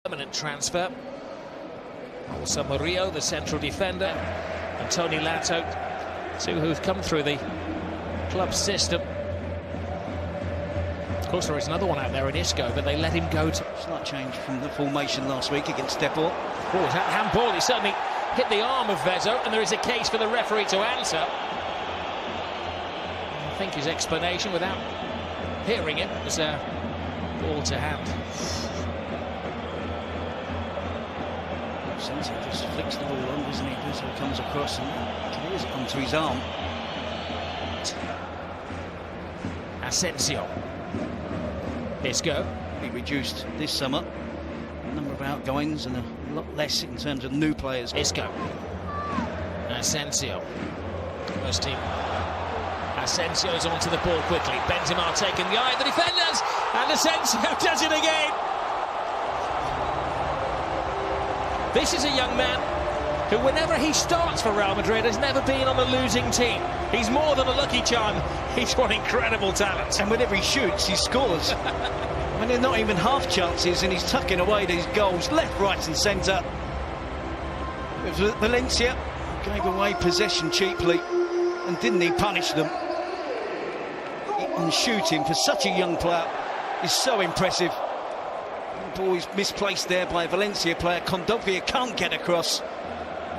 Permanent transfer. Also Murillo, the central defender, and Tony Lato, two who've come through the club system. Of course, there is another one out there in Isco, but they let him go to... Slight change from the formation last week against Depor. Oh, that handball, he certainly hit the arm of Vezzo, and there is a case for the referee to answer. I think his explanation, without hearing it, was a ball to hand. Asensio just flicks the ball on, doesn't he? Vezzo comes across and clears it onto his arm. Asensio. Isco. He reduced this summer. A number of outgoings and a lot less in terms of new players. Isco. Asensio. First team. Asensio's onto the ball quickly. Benzema taking the eye of the defenders. And Asensio does it again. This is a young man who, whenever he starts for Real Madrid, has never been on a losing team. He's more than a lucky charm. He's got incredible talent. And whenever he shoots, he scores. When they're not even half chances, and he's tucking away these goals left, right and centre. It was Valencia who gave away possession cheaply, and didn't he punish them? And shooting for such a young player is so impressive. The ball is misplaced there by a Valencia player. Kondogbia can't get across.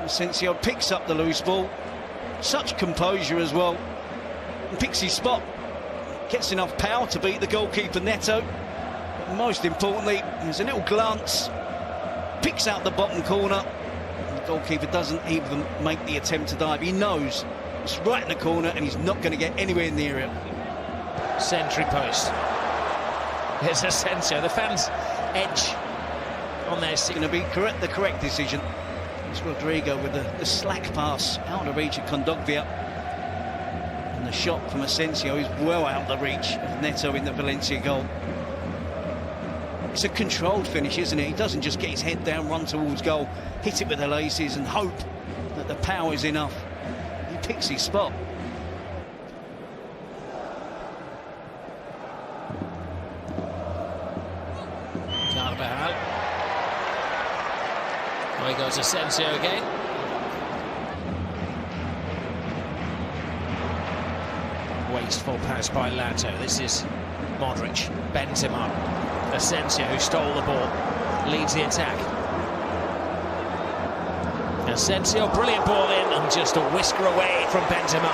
Asensio picks up the loose ball. Such composure as well. And picks his spot. Gets enough power to beat the goalkeeper Neto. But most importantly, there's a little glance. Picks out the bottom corner. And the goalkeeper doesn't even make the attempt to dive. He knows it's right in the corner and he's not going to get anywhere near it. Sentry post. Here's Asensio. The fans edge on their seat. Going to be the correct decision. It's Rodrigo with the slack pass out of reach of Kondogbia. And the shot from Asensio is well out of the reach of Neto in the Valencia goal. It's a controlled finish, isn't it? He doesn't just get his head down, run towards goal, hit it with the laces and hope that the power is enough. He picks his spot. Away goes Asensio again. Wasteful pass by Lato. This is Modric. Benzema. Asensio, who stole the ball, leads the attack. Asensio, brilliant ball in, and just a whisker away from Benzema.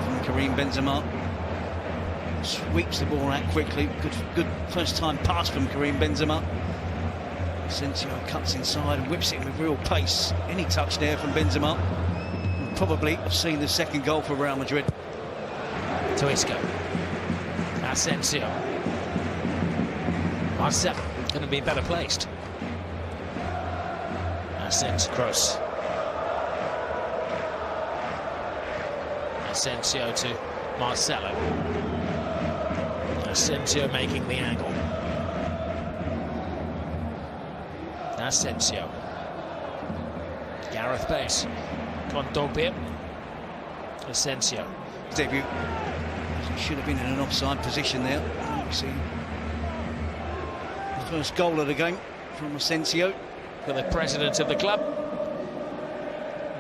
From Karim Benzema. Sweeps the ball out quickly. Good first time pass from Karim Benzema. Asensio cuts inside and whips it with real pace. Any touch there from Benzema. We'll probably have seen the second goal for Real Madrid. To Isco. Asensio. Marcelo couldn't be better placed. Asensio cross. Asensio to Marcelo. Asensio making the angle. Asensio. Gareth Bale. Kondogbia. Asensio. Debut. Should have been in an offside position there. You see the first goal of the game from Asensio. For the president of the club.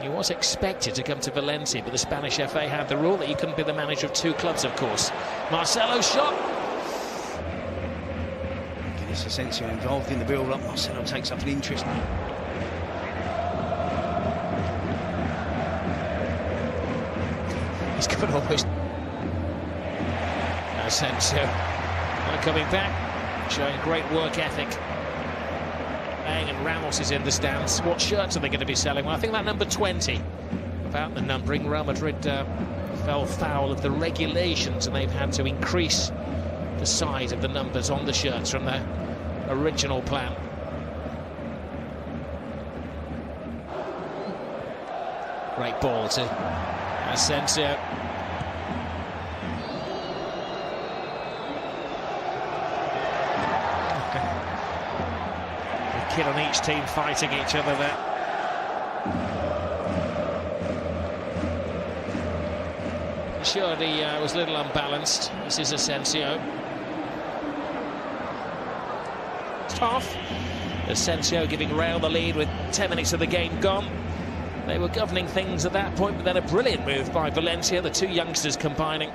He was expected to come to Valencia, but the Spanish FA had the rule that you couldn't be the manager of two clubs, of course. Marcelo's shot. Asensio involved in the build-up. Marcelo takes up an interest. He's got almost... Asensio coming back, showing great work ethic. Bang, and Ramos is in the stands. What shirts are they going to be selling? Well, I think that number 20, about the numbering, Real Madrid fell foul of the regulations and they've had to increase the size of the numbers on the shirts from their original plan. Great ball to Asensio. A kid on each team fighting each other there. Sure, he was a little unbalanced. This is Asensio. first half. Asensio giving Real the lead with 10 minutes of the game gone. They were governing things at that point, but then a brilliant move by Valencia, the two youngsters combining.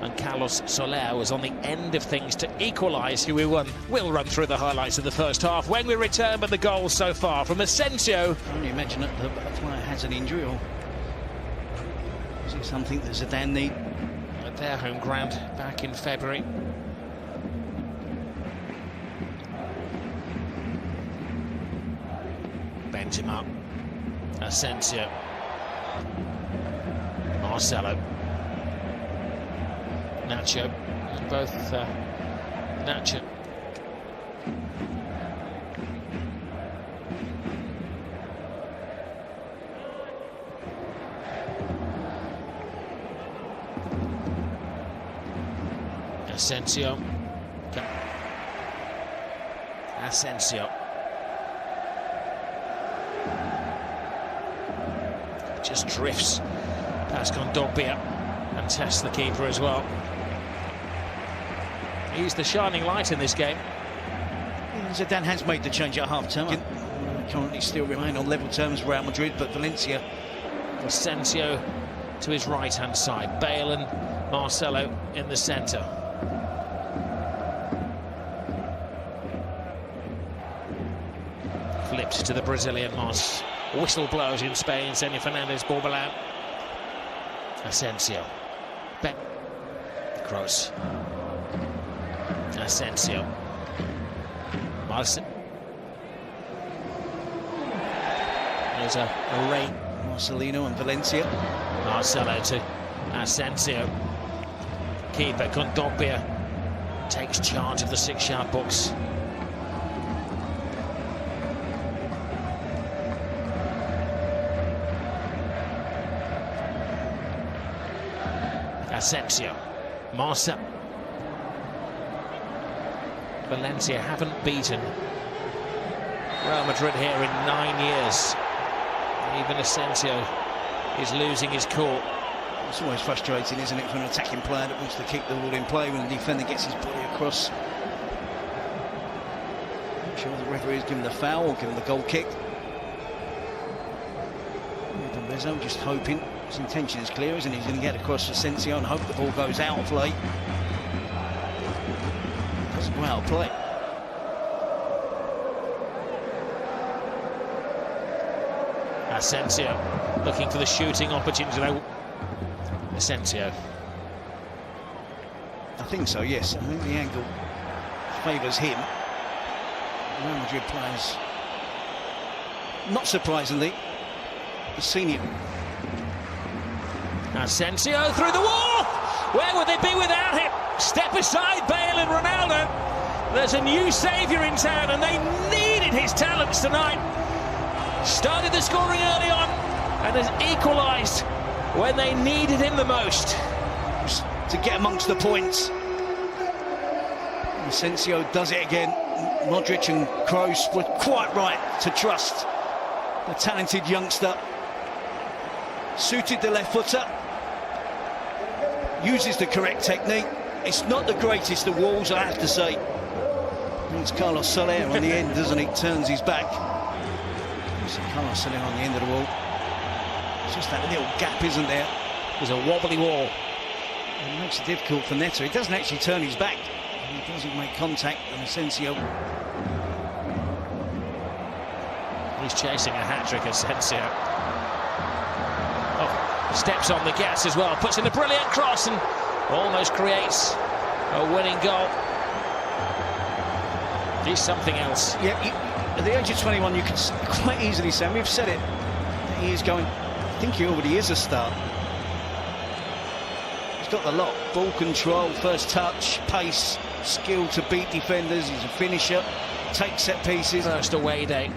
And Carlos Soler was on the end of things to equalise. Here we won. We'll run through the highlights of the first half when we return, but the goals so far from Asensio. I only imagine that the player has an injury, or is it something that Zidane need? At their home ground back in February. Benzema, Asensio, Marcelo, Nacho, both Nacho. Asensio. Asensio. Just drifts past Kondogbia and tests the keeper as well. He's the shining light in this game. Zidane has made the change at half-time. Currently still remain on level terms with Real Madrid, but Valencia. Asensio to his right-hand side. Bale and Marcelo in the centre. Flipped to the Brazilian Moss. Whistle blows in Spain. Senor Fernandez, ball out. Asensio. Kroos. Asensio. Marcel. There's a rain. Marcelino and Valencia. Marcelo to Asensio. Keeper Kondogbia takes charge of the 6-yard box. Asensio. Marcel. Valencia haven't beaten Real Madrid here in 9 years. Even Asensio is losing his cool. It's always frustrating, isn't it, for an attacking player that wants to keep the ball in play when the defender gets his body across. I'm sure the referee's given the foul or given the goal kick. Rizzo just hoping his intention is clear, isn't he? He's going to get across to Asensio and hope the ball goes out of play. Doesn't go out of play. Asensio looking for the shooting opportunity. Asensio. I think so, yes. I think the angle favours him. Real Madrid players, not surprisingly, the senior. Asensio through the wall! Where would they be without him? Step aside, Bale and Ronaldo. There's a new saviour in town and they needed his talents tonight. Started the scoring early on and has equalised when they needed him the most. To get amongst the points. Asensio does it again. Modric and Kroos were quite right to trust the talented youngster. Suited the left footer. Uses the correct technique. It's not the greatest of walls, I have to say. It's Carlos Soler on the end, doesn't he? Turns his back. Carlos Soler on the end of the wall. It's just that little gap, isn't there? There's a wobbly wall. It makes it difficult for Neto. He doesn't actually turn his back. He doesn't make contact, and Asensio. He's chasing a hat-trick, Asensio. Oh, steps on the gas as well. Puts in a brilliant cross and almost creates a winning goal. He's something else. Yeah, at the age of 21, you could quite easily say, and we've said it, he is going, I think he already is a star. He's got the lot. Ball control, first touch, pace, skill to beat defenders. He's a finisher, takes set pieces. First away day.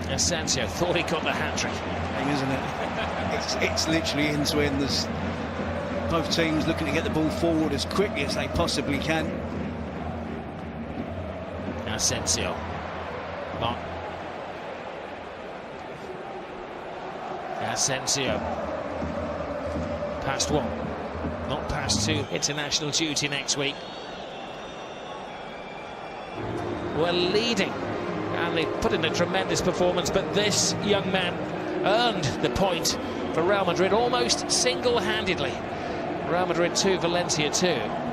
Asensio thought he got the hat-trick. Isn't it? It's literally end to end. There's both teams looking to get the ball forward as quickly as they possibly can. Asensio. Asensio. Past one. Not past two. International duty next week. were leading, and they put in a tremendous performance, but this young man earned the point for Real Madrid almost single-handedly. Real Madrid 2, Valencia 2.